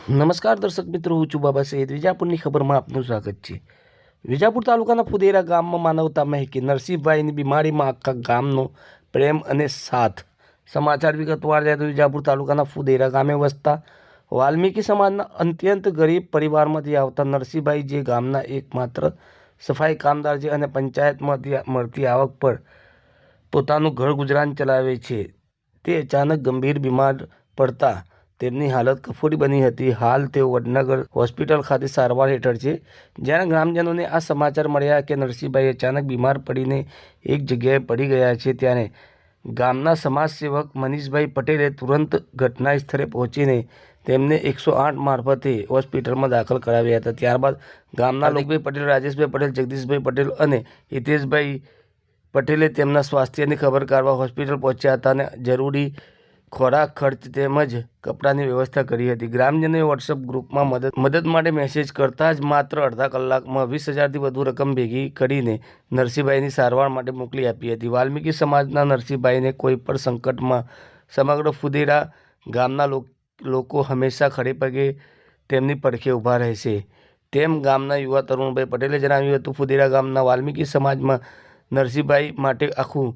નમસ્કાર દર્શક મિત્રો, હું છું બાબા સૈયદ. વિજાપુરની ખબરમાં આપનું સ્વાગત છે. વિજાપુર તાલુકાના ફુદેરા ગામમાં માનવતા મહેકી નરસિંહભાઈની બીમારીમાં આખા ગામનો પ્રેમ અને સાથ. સમાચાર વિગતવાર જાય તો વિજાપુર તાલુકાના ફુદેરા ગામે વસતા વાલ્મીકી સમાજના અત્યંત ગરીબ પરિવારમાંથી આવતા નરસિંહભાઈ, જે ગામના એકમાત્ર સફાઈ કામદાર છે અને પંચાયતમાંથી મળતી આવક પર પોતાનું ઘર ગુજરાન ચલાવે છે, તે અચાનક ગંભીર બીમાર પડતા તેમની હાલત કફોડી બની હતી. હાલ તેઓ વડનગર હોસ્પિટલ ખાતે સારવાર હેઠળ છે. જ્યારે ગ્રામજનોને આ સમાચાર મળ્યા કે નરસિંહભાઈ અચાનક બીમાર પડીને એક જગ્યાએ પડી ગયા છે, ત્યારે ગામના સમાજસેવક મનીષભાઈ પટેલે તુરંત ઘટના સ્થળે પહોંચીને તેમને 108 મારફતે હોસ્પિટલમાં દાખલ કરાવ્યા હતા. ત્યારબાદ ગામના લોકભાઈ પટેલ, રાજેશભાઈ પટેલ, જગદીશભાઈ પટેલ અને હિતેશભાઈ પટેલે તેમના સ્વાસ્થ્યની ખબર કાઢવા હોસ્પિટલ પહોંચ્યા હતા અને જરૂરી ખોરાક, ખર્ચ તેમજ કપડાની વ્યવસ્થા કરી હતી. ગ્રામજનોએ વોટ્સઅપ ગ્રુપમાં મદદ માટે મેસેજ કરતા જ માત્ર અડધા કલાકમાં 20,000થી વધુ રકમ ભેગી કરીને નરસિંહભાઈની સારવાર માટે મોકલી આપી હતી. વાલ્મીકી સમાજના નરસિંહભાઈને કોઈ પણ સંકટમાં સમગ્ર ફુદેરા ગામના લોકો હંમેશા ખડે પગે તેમની પડખે ઊભા રહેશે, તેમ ગામના યુવા તરુણભાઈ પટેલે જણાવ્યું હતું. ફુદેરા ગામના વાલ્મીકી સમાજમાં નરસિંહભાઈ માટે આખું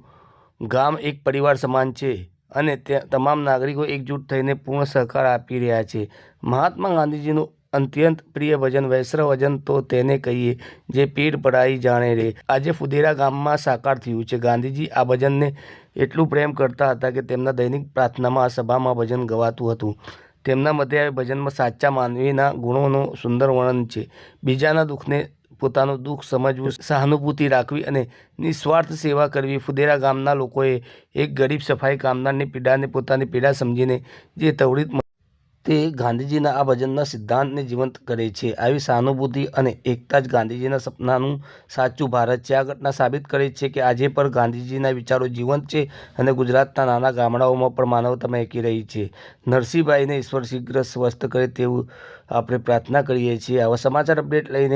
ગામ એક પરિવાર સમાન છે અને તમામ નાગરિકો એકજૂટ થઈને પૂર્ણ સહકાર આપી રહ્યા છે. મહાત્મા ગાંધીજીનું અત્યંત પ્રિય ભજન વૈષ્ણવ ભજન તો તેને કહીએ જે પીડ પડાઈ જાણે રે આજે ફુદેરા ગામમાં સાકાર થયું છે. ગાંધીજી આ ભજનને એટલું પ્રેમ કરતા હતા કે તેમના દૈનિક પ્રાર્થનામાં આ સભામાં ભજન ગવાતું હતું. તેમના મતે આ ભજનમાં સાચા માનવીના ગુણોનું સુંદર વર્ણન છે. બીજાના દુઃખને પોતાનું દુઃખ સમજવું, સહાનુભૂતિ રાખવી અને નિસ્વાર્થ સેવા કરવી. ફુદેરા ગામના લોકોએ એક ગરીબ સફાઈ કામદારની પીડાને પોતાની પીડા સમજીને જે તવડીત તે ગાંધીજીના આ ભજનના સિદ્ધાંતને જીવંત કરે છે. આવી સહાનુભૂતિ અને એકતા જ ગાંધીજીના સપનાનું સાચું ભારત છે. આ ઘટના સાબિત કરે છે કે આજે પણ ગાંધીજીના વિચારો જીવંત છે અને ગુજરાતના નાના ગામડાઓમાં પણ માનવતા મહેકી રહી છે. નરસિંહભાઈને ઈશ્વર શીઘ્ર સ્વસ્થ કરે તેવું આપણે પ્રાર્થના કરીએ છીએ. આવા સમાચાર અપડેટ લઈને